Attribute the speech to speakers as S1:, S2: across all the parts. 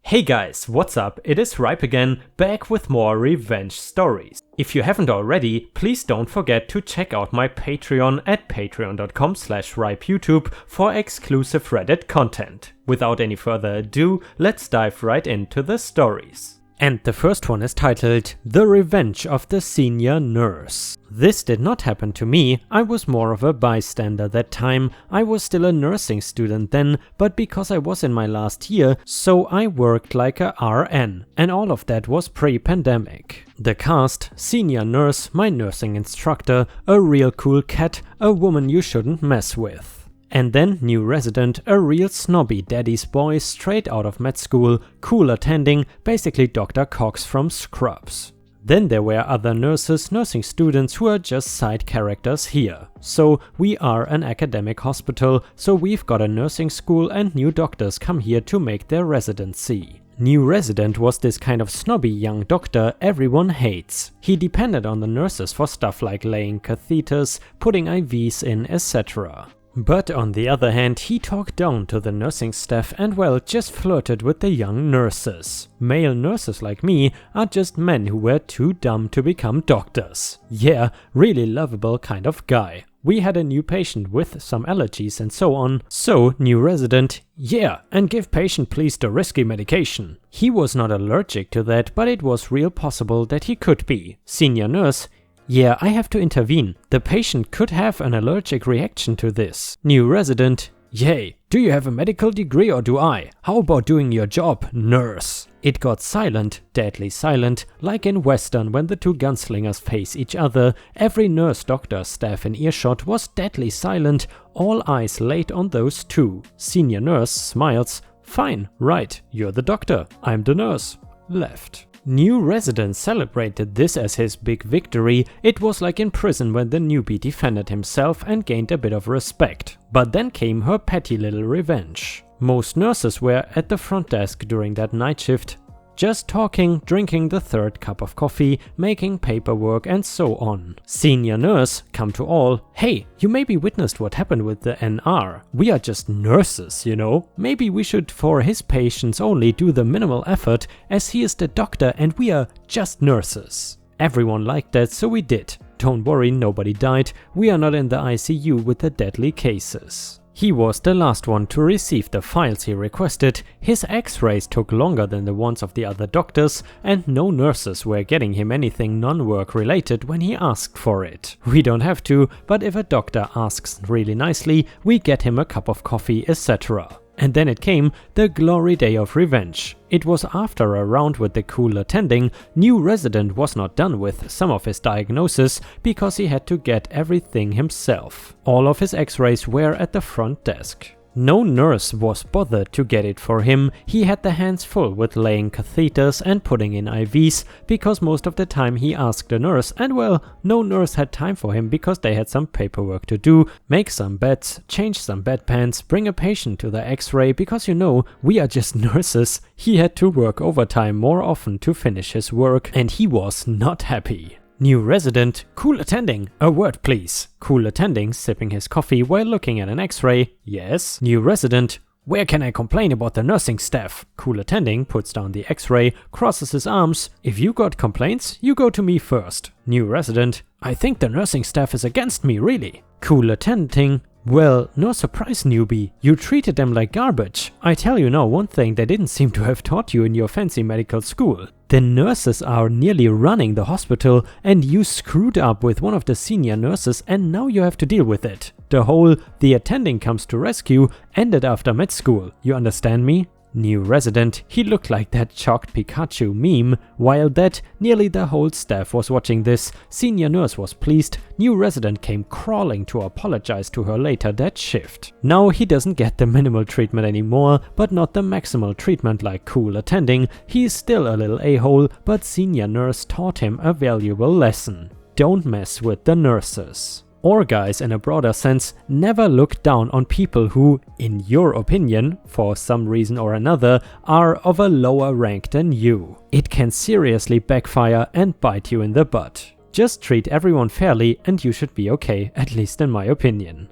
S1: Hey guys, what's up? It is Ripe again, back with more revenge stories. If you haven't already, please don't forget to check out my Patreon at patreon.com/ripeyoutube for exclusive Reddit content. Without any further ado, let's dive right into the stories. And the first one is titled The Revenge of the Senior Nurse. This did not happen to me, I was more of a bystander that time. I was still a nursing student then, but because I was in my last year, so I worked like a RN, and all of that was pre-pandemic. The cast: senior nurse, my nursing instructor, a real cool cat, a woman you shouldn't mess with. And then new resident, a real snobby daddy's boy straight out of med school, cool attending, basically Dr. Cox from Scrubs. Then there were other nurses, nursing students who are just side characters here. So we are an academic hospital, so we've got a nursing school and new doctors come here to make their residency. New resident was this kind of snobby young doctor everyone hates. He depended on the nurses for stuff like laying catheters, putting IVs in, etc. But on the other hand, he talked down to the nursing staff and well, just flirted with the young nurses. Male nurses like me are just men who were too dumb to become doctors. Yeah, really lovable kind of guy. We had a new patient with some allergies and so on. So, new resident, yeah, and give patient please the risky medication. He was not allergic to that, but it was real possible that he could be. Senior nurse, yeah, I have to intervene. The patient could have an allergic reaction to this. New resident, yay, do you have a medical degree or do I? How about doing your job, nurse? It got silent, deadly silent, like in Western when the two gunslingers face each other. Every nurse, doctor, staff in earshot was deadly silent, all eyes laid on those two. Senior nurse smiles, fine, right, you're the doctor, I'm the nurse. Left. New resident celebrated this as his big victory. It was like in prison when the newbie defended himself and gained a bit of respect. But then came her petty little revenge. Most nurses were at the front desk during that night shift, just talking, drinking the third cup of coffee, making paperwork and so on. Senior nurse, come to all, hey, you maybe witnessed what happened with the NR. We are just nurses, you know. Maybe we should for his patients only do the minimal effort as he is the doctor and we are just nurses. Everyone liked that, so we did. Don't worry, nobody died. We are not in the ICU with the deadly cases. He was the last one to receive the files he requested. His x-rays took longer than the ones of the other doctors and no nurses were getting him anything non-work related when he asked for it. We don't have to, but if a doctor asks really nicely, we get him a cup of coffee, etc. And then it came, the glory day of revenge. It was after a round with the cool attending. New resident was not done with some of his diagnosis because he had to get everything himself. All of his x-rays were at the front desk. No nurse was bothered to get it for him. He had the hands full with laying catheters and putting in IVs because most of the time he asked a nurse and well, no nurse had time for him because they had some paperwork to do, make some beds, change some bedpans, bring a patient to the x-ray because you know, we are just nurses. He had to work overtime more often to finish his work and he was not happy. New resident, cool attending, a word please. Cool attending, sipping his coffee while looking at an x-ray, yes. New resident, where can I complain about the nursing staff? Cool attending puts down the x-ray, crosses his arms, if you got complaints, you go to me first. New resident, I think the nursing staff is against me really. Cool attending, well, no surprise newbie, you treated them like garbage. I tell you now one thing they didn't seem to have taught you in your fancy medical school. The nurses are nearly running the hospital and you screwed up with one of the senior nurses and now you have to deal with it. The attending comes to rescue ended after med school, you understand me? New resident, he looked like that shocked Pikachu meme. While that, nearly the whole staff was watching this. Senior nurse was pleased. New resident came crawling to apologize to her later that shift. Now he doesn't get the minimal treatment anymore, but not the maximal treatment like cool attending. He's still a little a-hole, but senior nurse taught him a valuable lesson. Don't mess with the nurses. Or guys, in a broader sense, never look down on people who, in your opinion, for some reason or another, are of a lower rank than you. It can seriously backfire and bite you in the butt. Just treat everyone fairly and you should be okay, at least in my opinion.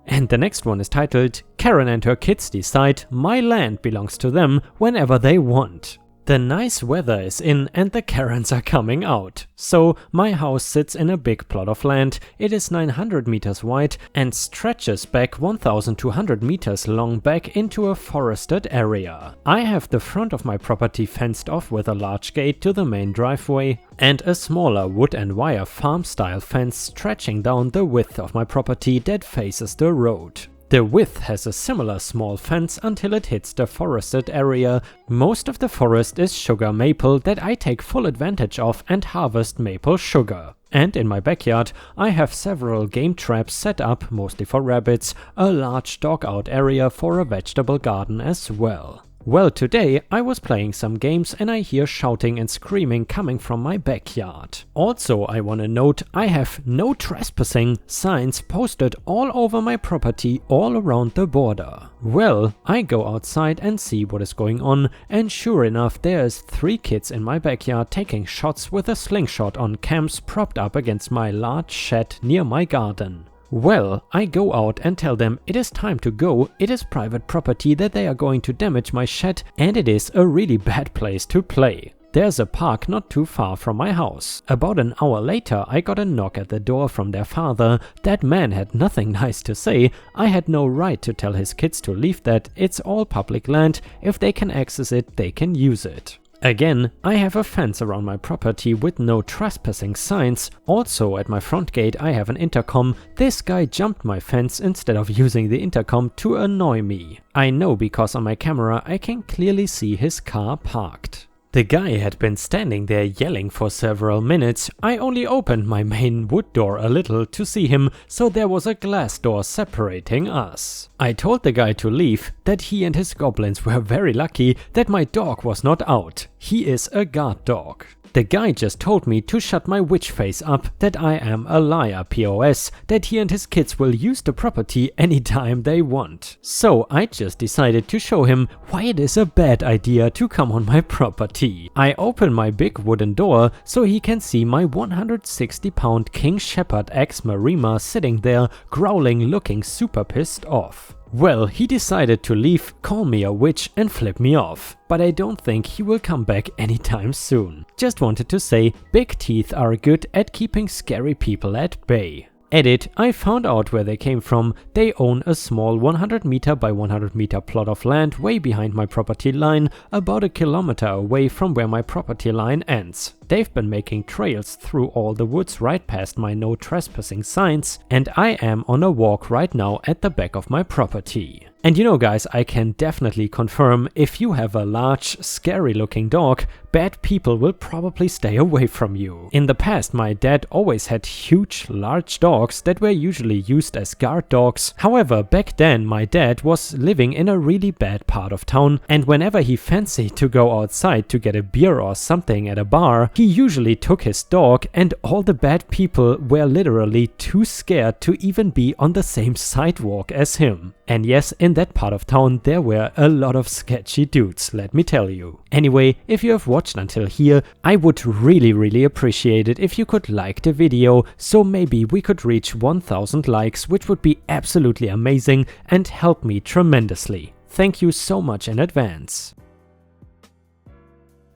S1: And the next one is titled Karen and her kids decide my land belongs to them whenever they want. The nice weather is in and the Karens are coming out. So my house sits in a big plot of land. It is 900 meters wide and stretches back 1200 meters long back into a forested area. I have the front of my property fenced off with a large gate to the main driveway and a smaller wood and wire farm style fence stretching down the width of my property that faces the road. The width has a similar small fence until it hits the forested area. Most of the forest is sugar maple that I take full advantage of and harvest maple sugar. And in my backyard I have several game traps set up, mostly for rabbits, a large dog out area for a vegetable garden as well. Well, today I was playing some games and I hear shouting and screaming coming from my backyard. Also, I wanna note I have no trespassing signs posted all over my property all around the border. Well, I go outside and see what is going on, and sure enough there's 3 kids in my backyard taking shots with a slingshot on cams propped up against my large shed near my garden. Well, I go out and tell them it is time to go, it is private property that they are going to damage my shed and it is a really bad place to play. There's a park not too far from my house. About an hour later I got a knock at the door from their father. That man had nothing nice to say. I had no right to tell his kids to leave that, it's all public land, if they can access it they can use it. Again, I have a fence around my property with no trespassing signs. Also at my front gate I have an intercom. This guy jumped my fence instead of using the intercom to annoy me. I know because on my camera I can clearly see his car parked. The guy had been standing there yelling for several minutes. I only opened my main wood door a little to see him, so there was a glass door separating us. I told the guy to leave, that he and his goblins were very lucky that my dog was not out. He is a guard dog. The guy just told me to shut my witch face up, that I am a liar POS, that he and his kids will use the property anytime they want. So I just decided to show him why it is a bad idea to come on my property. I open my big wooden door so he can see my 160-pound King Shepherd ex Marima sitting there growling, looking super pissed off. Well, he decided to leave, call me a witch and flip me off, but I don't think he will come back anytime soon. Just wanted to say, big teeth are good at keeping scary people at bay. Edit, I found out where they came from. They own a small 100 meter by 100 meter plot of land way behind my property line, about a kilometer away from where my property line ends. They've been making trails through all the woods right past my no trespassing signs, and I am on a walk right now at the back of my property. And you know guys, I can definitely confirm, if you have a large, scary looking dog, bad people will probably stay away from you. In the past my dad always had huge, large dogs that were usually used as guard dogs. However, back then my dad was living in a really bad part of town, and whenever he fancied to go outside to get a beer or something at a bar, he usually took his dog, and all the bad people were literally too scared to even be on the same sidewalk as him. And yes, in that part of town there were a lot of sketchy dudes, let me tell you. Anyway, if you have watched until here, I would really appreciate it if you could like the video, so maybe we could reach 1000 likes, which would be absolutely amazing and help me tremendously. Thank you so much in advance.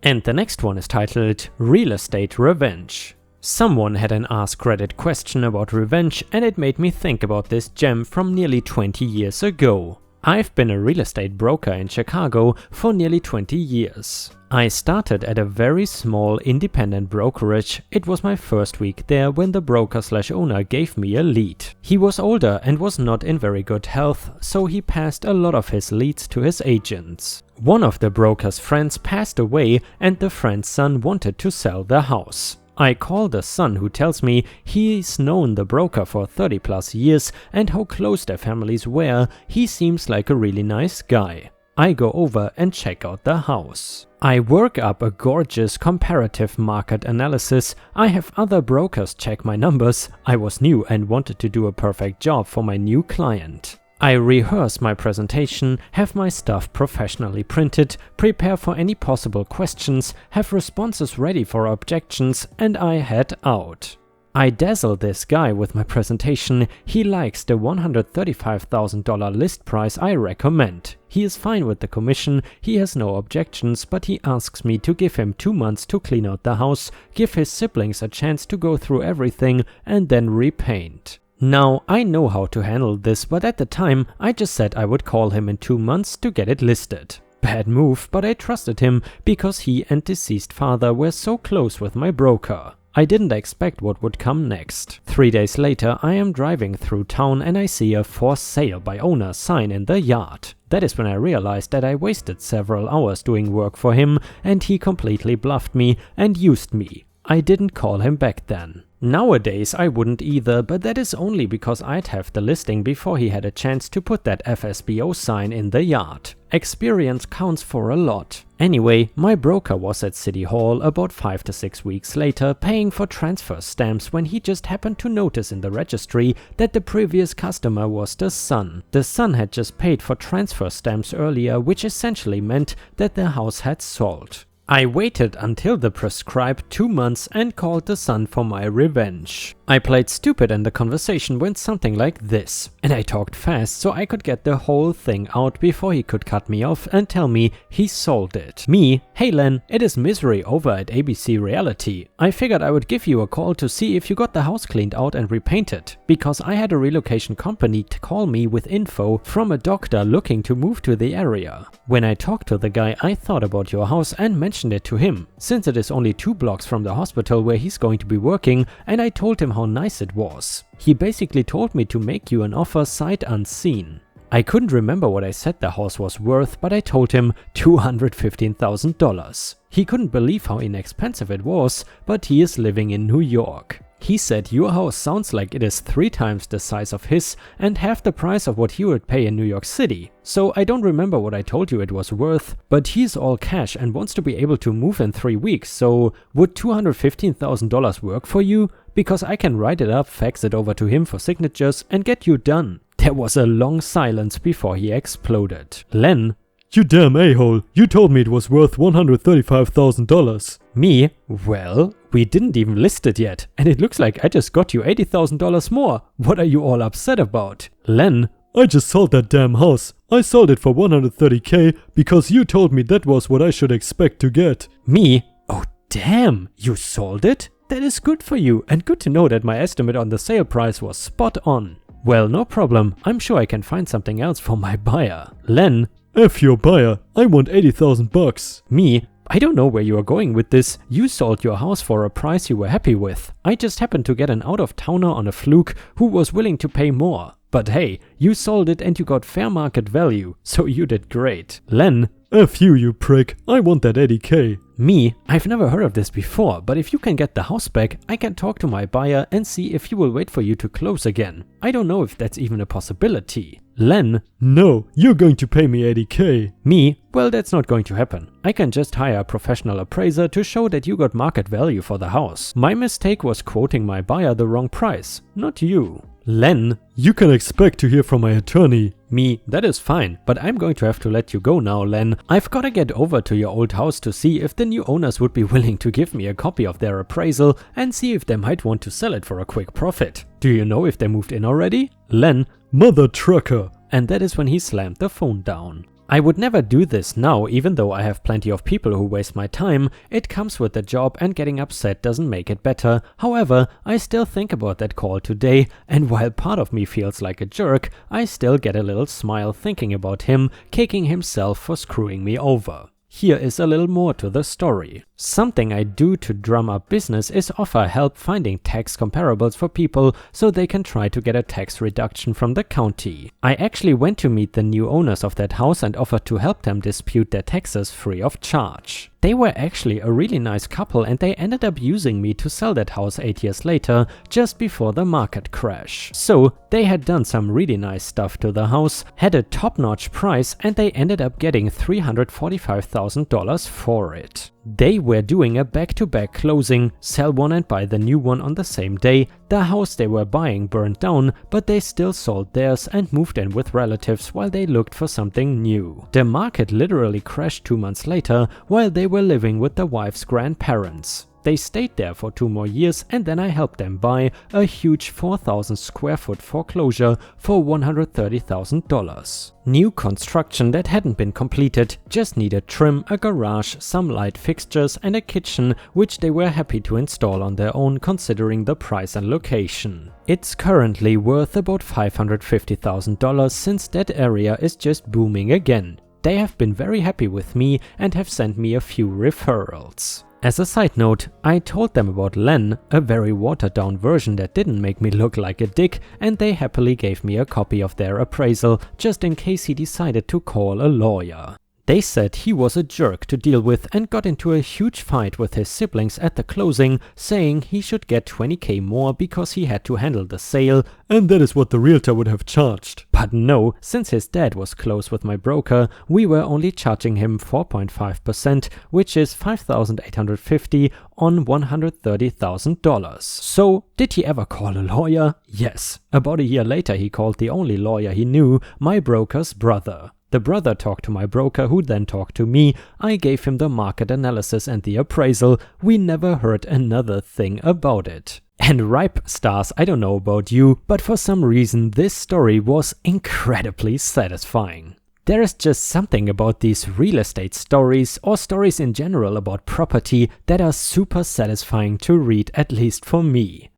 S1: And the next one is titled Real Estate Revenge. Someone had an Ask Reddit question about revenge, and it made me think about this gem from nearly 20 years ago. I've been a real estate broker in Chicago for nearly 20 years. I started at a very small independent brokerage. It was my first week there when the broker/owner gave me a lead. He was older and was not in very good health, so he passed a lot of his leads to his agents. One of the broker's friends passed away and the friend's son wanted to sell the house. I call the son, who tells me he's known the broker for 30 plus years and how close their families were. He seems like a really nice guy. I go over and check out the house. I work up a gorgeous comparative market analysis. I have other brokers check my numbers. I was new and wanted to do a perfect job for my new client. I rehearse my presentation, have my stuff professionally printed, prepare for any possible questions, have responses ready for objections, and I head out. I dazzled this guy with my presentation. He likes the $135,000 list price I recommend. He is fine with the commission, he has no objections, but he asks me to give him 2 months to clean out the house, give his siblings a chance to go through everything, and then repaint. Now, I know how to handle this, but at the time, I just said I would call him in 2 months to get it listed. Bad move, but I trusted him because he and deceased father were so close with my broker. I didn't expect what would come next. 3 days later, I am driving through town and I see a "For Sale by Owner" sign in the yard. That is when I realized that I wasted several hours doing work for him and he completely bluffed me and used me. I didn't call him back then. Nowadays I wouldn't either, but that is only because I'd have the listing before he had a chance to put that FSBO sign in the yard. Experience counts for a lot. Anyway, my broker was at City Hall about 5 to 6 weeks later paying for transfer stamps when he just happened to notice in the registry that the previous customer was the son. The son had just paid for transfer stamps earlier, which essentially meant that the house had sold. I waited until the prescribed 2 months and called the son for my revenge. I played stupid and the conversation went something like this, and I talked fast so I could get the whole thing out before he could cut me off and tell me he sold it. Me: "Hey Len, it is Misery over at ABC Reality. I figured I would give you a call to see if you got the house cleaned out and repainted, because I had a relocation company to call me with info from a doctor looking to move to the area." When I talked to the guy, I thought about your house and mentioned it to him, since it is only 2 blocks from the hospital where he's going to be working, and I told him how nice it was. He basically told me to make you an offer sight unseen. I couldn't remember what I said the house was worth, but I told him $215,000. He couldn't believe how inexpensive it was, but he is living in New York. He said your house sounds like it is 3 times the size of his and half the price of what he would pay in New York City. So I don't remember what I told you it was worth, but he's all cash and wants to be able to move in 3 weeks, so would $215,000 work for you? Because I can write it up, fax it over to him for signatures and get you done. There was a long silence before he exploded. Len: "You damn a-hole, you told me it was worth $135,000. Me: "Well, we didn't even list it yet, and it looks like I just got you $80,000 more. What are you all upset about?" Len: "I just sold that damn house. I sold it for $130K because you told me that was what I should expect to get." Me: "Oh damn, you sold it? That is good for you, and good to know that my estimate on the sale price was spot on." Well, no problem, I'm sure I can find something else for my buyer. Len: "F your buyer, I want $80,000. Me: "I don't know where you are going with this. You sold your house for a price you were happy with. I just happened to get an out-of-towner on a fluke who was willing to pay more. But hey, you sold it and you got fair market value, so you did great." Len: "F you prick, I want that $80K. Me: "I've never heard of this before, but if you can get the house back, I can talk to my buyer and see if he will wait for you to close again. I don't know if that's even a possibility." Len: "No, you're going to pay me $80K. Me: "Well, that's not going to happen. I can just hire a professional appraiser to show that you got market value for the house. My mistake was quoting my buyer the wrong price, not you." Len: "You can expect to hear from my attorney." Me: "That is fine, but I'm going to have to let you go now, Len. I've gotta get over to your old house to see if the new owners would be willing to give me a copy of their appraisal and see if they might want to sell it for a quick profit. Do you know if they moved in already?" Len: "Mother trucker." And that is when he slammed the phone down. I would never do this now, even though I have plenty of people who waste my time. It comes with the job and getting upset doesn't make it better. However, I still think about that call today, and while part of me feels like a jerk, I still get a little smile thinking about him kicking himself for screwing me over. Here is a little more to the story. Something I do to drum up business is offer help finding tax comparables for people so they can try to get a tax reduction from the county. I actually went to meet the new owners of that house and offered to help them dispute their taxes free of charge. They were actually a really nice couple and they ended up using me to sell that house 8 years later, just before the market crash. So they had done some really nice stuff to the house, had a top-notch price, and they ended up getting $345,000 for it. They were doing a back-to-back closing, sell one and buy the new one on the same day. The house they were buying burned down, but they still sold theirs and moved in with relatives while they looked for something new. The market literally crashed 2 months later while they were living with the wife's grandparents. They stayed there for 2 more years and then I helped them buy a huge 4,000 square foot foreclosure for $130,000. New construction that hadn't been completed, just needed trim, a garage, some light fixtures and a kitchen, which they were happy to install on their own considering the price and location. It's currently worth about $550,000 since that area is just booming again. They have been very happy with me and have sent me a few referrals. As a side note, I told them about Len, a very watered down version that didn't make me look like a dick, and they happily gave me a copy of their appraisal just in case he decided to call a lawyer. They said he was a jerk to deal with and got into a huge fight with his siblings at the closing, saying he should get $20,000 more because he had to handle the sale, and that is what the realtor would have charged. But no, since his dad was close with my broker, we were only charging him 4.5%, which is $5,850 on $130,000. So, did he ever call a lawyer? Yes. About a year later he called the only lawyer he knew, my broker's brother. The brother talked to my broker, who then talked to me. I gave him the market analysis and the appraisal. We never heard another thing about it. And ripe stars, I don't know about you, but for some reason this story was incredibly satisfying. There is just something about these real estate stories, or stories in general about property, that are super satisfying to read, at least for me.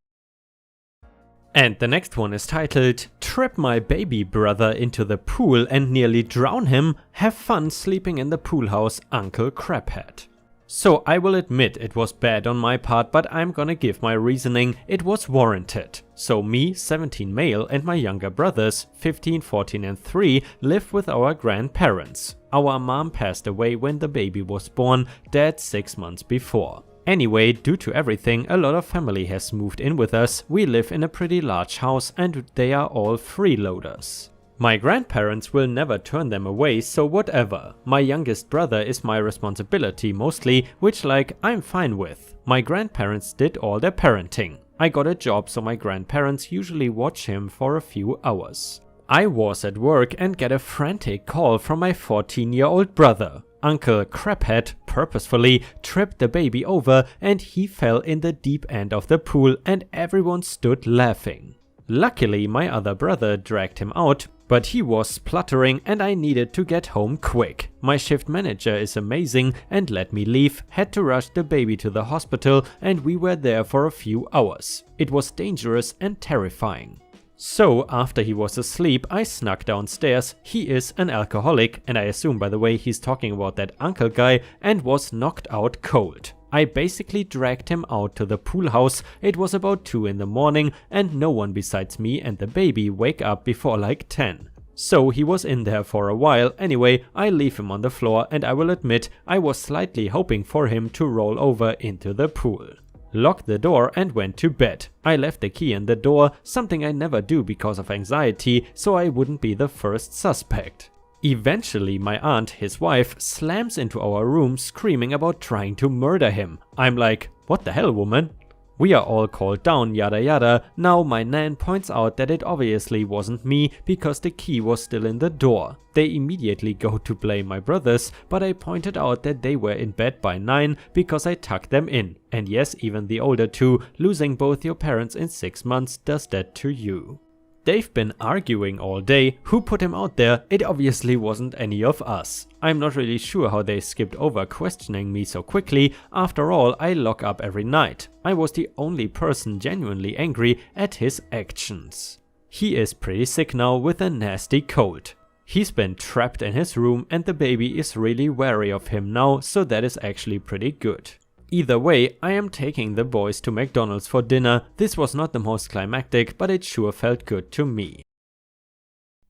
S1: And the next one is titled, Trap my baby brother into the pool and nearly drown him, have fun sleeping in the pool house, Uncle Crabhead. So I will admit it was bad on my part, but I'm gonna give my reasoning, it was warranted. So me, 17 male, and my younger brothers, 15, 14 and 3, live with our grandparents. Our mom passed away when the baby was born, dad 6 months before. Anyway, due to everything, a lot of family has moved in with us. We live in a pretty large house and they are all freeloaders. My grandparents will never turn them away, so whatever. My youngest brother is my responsibility mostly, which I'm fine with. My grandparents did all their parenting. I got a job, so my grandparents usually watch him for a few hours. I was at work and get a frantic call from my 14-year-old brother. Uncle Crabhead purposefully tripped the baby over and he fell in the deep end of the pool and everyone stood laughing. Luckily my other brother dragged him out, but he was spluttering and I needed to get home quick. My shift manager is amazing and let me leave, had to rush the baby to the hospital and we were there for a few hours. It was dangerous and terrifying. So, after he was asleep, I snuck downstairs. He is an alcoholic, and I assume by the way he's talking about that uncle guy, and was knocked out cold. I basically dragged him out to the pool house. It was about 2 in the morning, and no one besides me and the baby wake up before 10. So he was in there for a while. Anyway, I leave him on the floor, and I will admit I was slightly hoping for him to roll over into the pool. Locked the door and went to bed. I left the key in the door, something I never do because of anxiety, so I wouldn't be the first suspect. Eventually my aunt, his wife, slams into our room screaming about trying to murder him. I'm like, what the hell, woman? We are all called down, yada yada. Now my nan points out that it obviously wasn't me because the key was still in the door. They immediately go to blame my brothers, but I pointed out that they were in bed by 9 because I tucked them in. And yes, even the older two, losing both your parents in 6 months does that to you. They've been arguing all day. Who put him out there? It obviously wasn't any of us. I'm not really sure how they skipped over questioning me so quickly. After all, I lock up every night. I was the only person genuinely angry at his actions. He is pretty sick now with a nasty cold. He's been trapped in his room and the baby is really wary of him now, so that is actually pretty good. Either way, I am taking the boys to McDonald's for dinner. This was not the most climactic, but it sure felt good to me.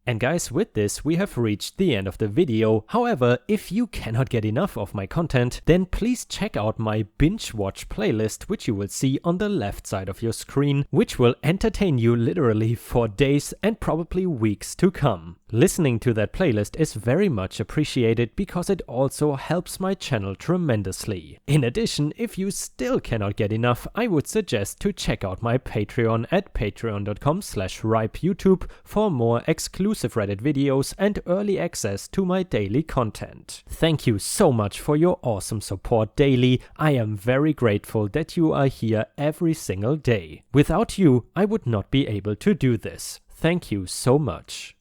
S1: And guys, with this we have reached the end of the video. However, if you cannot get enough of my content, then please check out my binge watch playlist, which you will see on the left side of your screen, which will entertain you literally for days and probably weeks to come. Listening to that playlist is very much appreciated because it also helps my channel tremendously. In addition, if you still cannot get enough, I would suggest to check out my Patreon at patreon.com/ripeyoutube for more exclusive Reddit videos and early access to my daily content. Thank you so much for your awesome support daily. I am very grateful that you are here every single day. Without you, I would not be able to do this. Thank you so much.